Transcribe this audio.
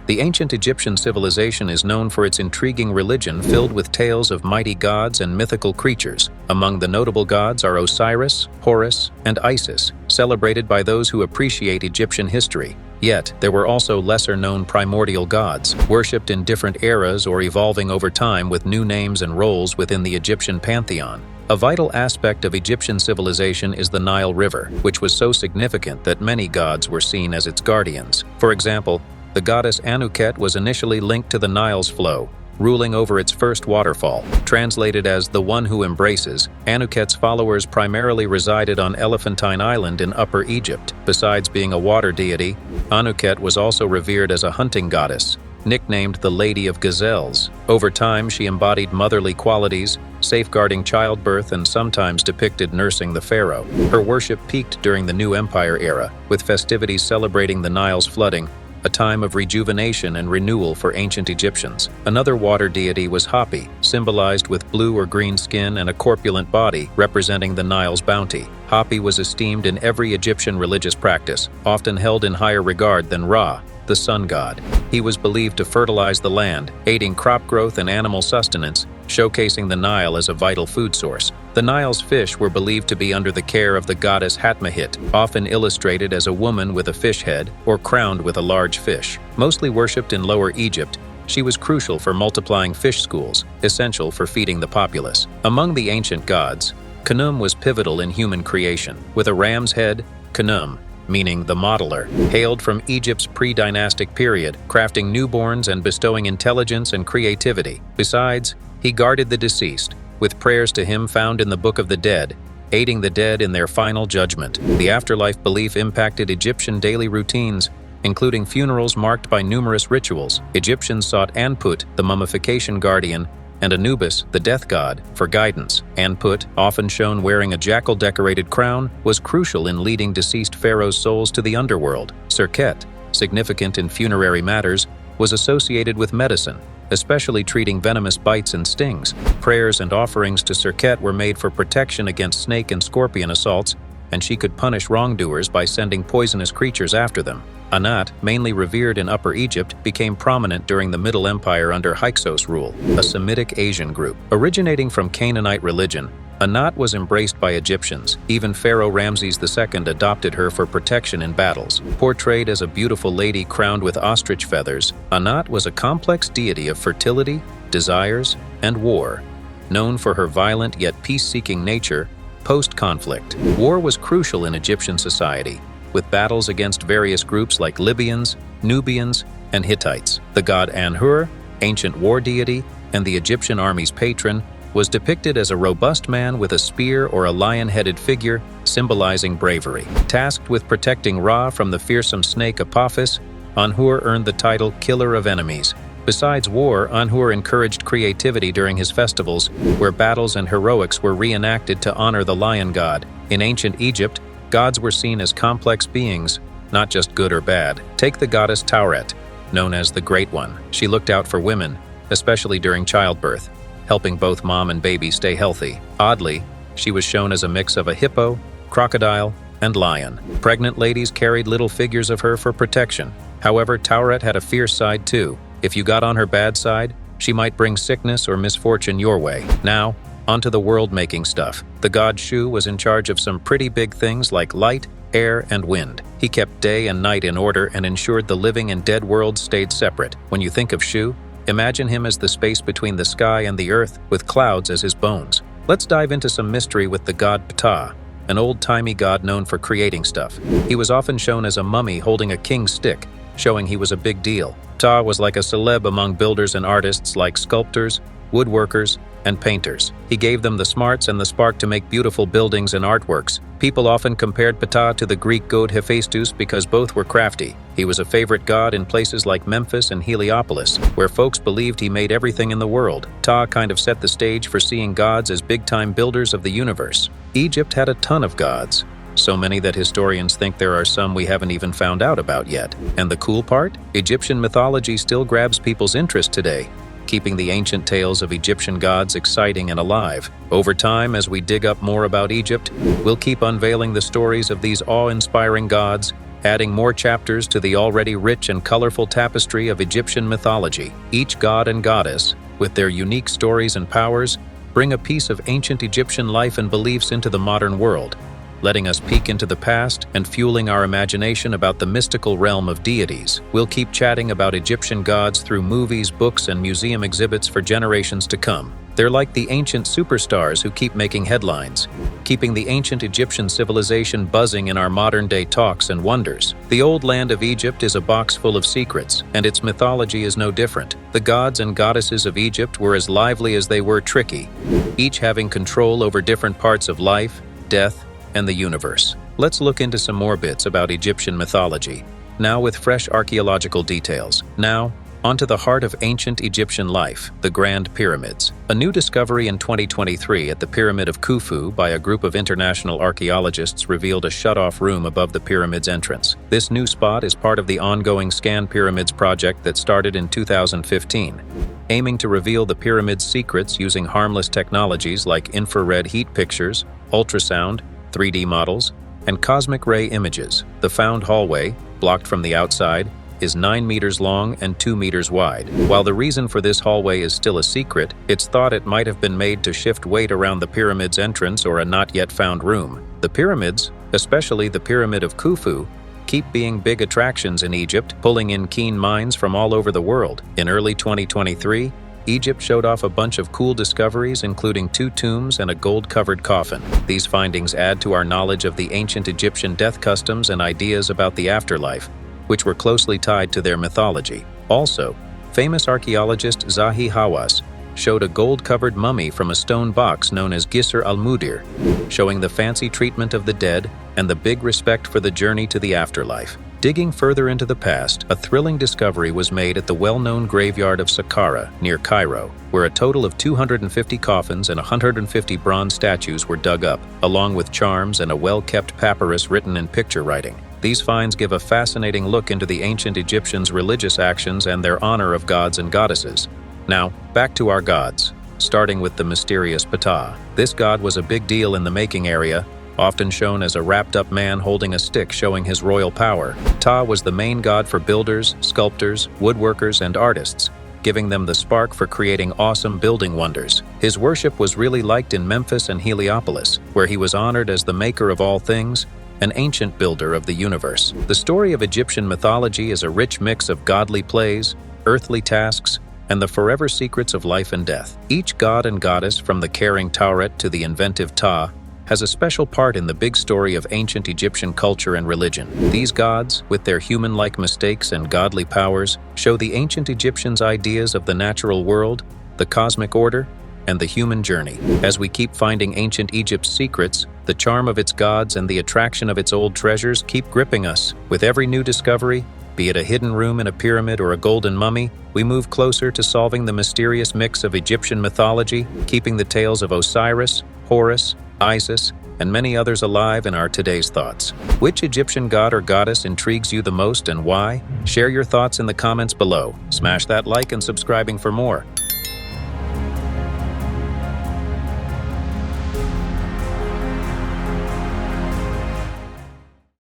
The ancient Egyptian civilization is known for its intriguing religion filled with tales of mighty gods and mythical creatures. Among the notable gods are Osiris, Horus, and Isis, celebrated by those who appreciate Egyptian history. Yet, there were also lesser-known primordial gods, worshipped in different eras or evolving over time with new names and roles within the Egyptian pantheon. A vital aspect of Egyptian civilization is the Nile River, which was so significant that many gods were seen as its guardians. For example, the goddess Anuket was initially linked to the Nile's flow, ruling over its first waterfall. Translated as the one who embraces, Anuket's followers primarily resided on Elephantine Island in Upper Egypt. Besides being a water deity, Anuket was also revered as a hunting goddess, nicknamed the Lady of Gazelles. Over time, she embodied motherly qualities, safeguarding childbirth and sometimes depicted nursing the pharaoh. Her worship peaked during the New Empire era, with festivities celebrating the Nile's flooding, a time of rejuvenation and renewal for ancient Egyptians. Another water deity was Hapi, symbolized with blue or green skin and a corpulent body, representing the Nile's bounty. Hapi was esteemed in every Egyptian religious practice, often held in higher regard than Ra, the sun god. He was believed to fertilize the land, aiding crop growth and animal sustenance, showcasing the Nile as a vital food source. The Nile's fish were believed to be under the care of the goddess Hatmahit, often illustrated as a woman with a fish head or crowned with a large fish. Mostly worshipped in Lower Egypt, she was crucial for multiplying fish schools, essential for feeding the populace. Among the ancient gods, Khnum was pivotal in human creation. With a ram's head, Khnum, meaning the modeler, hailed from Egypt's pre-dynastic period, crafting newborns and bestowing intelligence and creativity. Besides, he guarded the deceased, with prayers to him found in the Book of the Dead, aiding the dead in their final judgment. The afterlife belief impacted Egyptian daily routines, including funerals marked by numerous rituals. Egyptians sought Anput, the mummification guardian, and Anubis, the death god, for guidance. Anput, often shown wearing a jackal-decorated crown, was crucial in leading deceased pharaohs' souls to the underworld. Serket, significant in funerary matters, was associated with medicine, especially treating venomous bites and stings. Prayers and offerings to Serket were made for protection against snake and scorpion assaults, and she could punish wrongdoers by sending poisonous creatures after them. Anat, mainly revered in Upper Egypt, became prominent during the Middle Empire under Hyksos rule, a Semitic Asian group. Originating from Canaanite religion, Anat was embraced by Egyptians. Even Pharaoh Ramses II adopted her for protection in battles. Portrayed as a beautiful lady crowned with ostrich feathers, Anat was a complex deity of fertility, desires, and war. Known for her violent yet peace-seeking nature, post-conflict, war was crucial in Egyptian society, with battles against various groups like Libyans, Nubians, and Hittites. The god Anhur, ancient war deity and the Egyptian army's patron, was depicted as a robust man with a spear or a lion-headed figure, symbolizing bravery. Tasked with protecting Ra from the fearsome snake Apophis, Anhur earned the title Killer of Enemies. Besides war, Anhur encouraged creativity during his festivals, where battles and heroics were reenacted to honor the lion god. In ancient Egypt, gods were seen as complex beings, not just good or bad. Take the goddess Tauret, known as the Great One. She looked out for women, especially during childbirth, helping both mom and baby stay healthy. Oddly, she was shown as a mix of a hippo, crocodile, and lion. Pregnant ladies carried little figures of her for protection. However, Tauret had a fierce side too. If you got on her bad side, she might bring sickness or misfortune your way. Now, onto the world-making stuff. The god Shu was in charge of some pretty big things like light, air, and wind. He kept day and night in order and ensured the living and dead worlds stayed separate. When you think of Shu, imagine him as the space between the sky and the earth, with clouds as his bones. Let's dive into some mystery with the god Ptah, an old-timey god known for creating stuff. He was often shown as a mummy holding a king's stick, showing he was a big deal. Ptah was like a celeb among builders and artists like sculptors, woodworkers, and painters. He gave them the smarts and the spark to make beautiful buildings and artworks. People often compared Ptah to the Greek god Hephaestus because both were crafty. He was a favorite god in places like Memphis and Heliopolis, where folks believed he made everything in the world. Ptah kind of set the stage for seeing gods as big-time builders of the universe. Egypt had a ton of gods, so many that historians think there are some we haven't even found out about yet. And the cool part? Egyptian mythology still grabs people's interest today, keeping the ancient tales of Egyptian gods exciting and alive. Over time, as we dig up more about Egypt, we'll keep unveiling the stories of these awe-inspiring gods adding more chapters to the already rich and colorful tapestry of Egyptian mythology. Each god and goddess, with their unique stories and powers, bring a piece of ancient Egyptian life and beliefs into the modern world, letting us peek into the past and fueling our imagination about the mystical realm of deities. We'll keep chatting about Egyptian gods through movies, books, and museum exhibits for generations to come. They're like the ancient superstars who keep making headlines, keeping the ancient Egyptian civilization buzzing in our modern-day talks and wonders. The old land of Egypt is a box full of secrets, and its mythology is no different. The gods and goddesses of Egypt were as lively as they were tricky, each having control over different parts of life, death, and the universe. Let's look into some more bits about Egyptian mythology, now with fresh archaeological details. Now, onto the heart of ancient Egyptian life, the Grand Pyramids. A new discovery in 2023 at the Pyramid of Khufu by a group of international archaeologists revealed a shut-off room above the pyramid's entrance. This new spot is part of the ongoing Scan Pyramids project that started in 2015, aiming to reveal the pyramid's secrets using harmless technologies like infrared heat pictures, ultrasound, 3D models, and cosmic ray images. The found hallway, blocked from the outside, is 9 meters long and 2 meters wide. While the reason for this hallway is still a secret, it's thought it might have been made to shift weight around the pyramid's entrance or a not yet found room. The pyramids, especially the Pyramid of Khufu, keep being big attractions in Egypt, pulling in keen minds from all over the world. In early 2023, Egypt showed off a bunch of cool discoveries, including 2 tombs and a gold-covered coffin. These findings add to our knowledge of the ancient Egyptian death customs and ideas about the afterlife, which were closely tied to their mythology. Also, famous archaeologist Zahi Hawass showed a gold-covered mummy from a stone box known as Gisr al-Mudir, showing the fancy treatment of the dead and the big respect for the journey to the afterlife. Digging further into the past, a thrilling discovery was made at the well-known graveyard of Saqqara near Cairo, where a total of 250 coffins and 150 bronze statues were dug up, along with charms and a well-kept papyrus written in picture writing. These finds give a fascinating look into the ancient Egyptians' religious actions and their honor of gods and goddesses. Now, back to our gods, starting with the mysterious Ptah. This god was a big deal in the making area, often shown as a wrapped-up man holding a stick showing his royal power. Ptah was the main god for builders, sculptors, woodworkers, and artists, giving them the spark for creating awesome building wonders. His worship was really liked in Memphis and Heliopolis, where he was honored as the maker of all things, an ancient builder of the universe. The story of Egyptian mythology is a rich mix of godly plays, earthly tasks, and the forever secrets of life and death. Each god and goddess, from the caring Tauret to the inventive Ptah, has a special part in the big story of ancient Egyptian culture and religion. These gods, with their human-like mistakes and godly powers, show the ancient Egyptians' ideas of the natural world, the cosmic order, and the human journey. As we keep finding ancient Egypt's secrets, the charm of its gods and the attraction of its old treasures keep gripping us. With every new discovery, be it a hidden room in a pyramid or a golden mummy, we move closer to solving the mysterious mix of Egyptian mythology, keeping the tales of Osiris, Horus, Isis, and many others alive in our today's thoughts. Which Egyptian god or goddess intrigues you the most and why? Share your thoughts in the comments below. Smash that like and subscribing for more.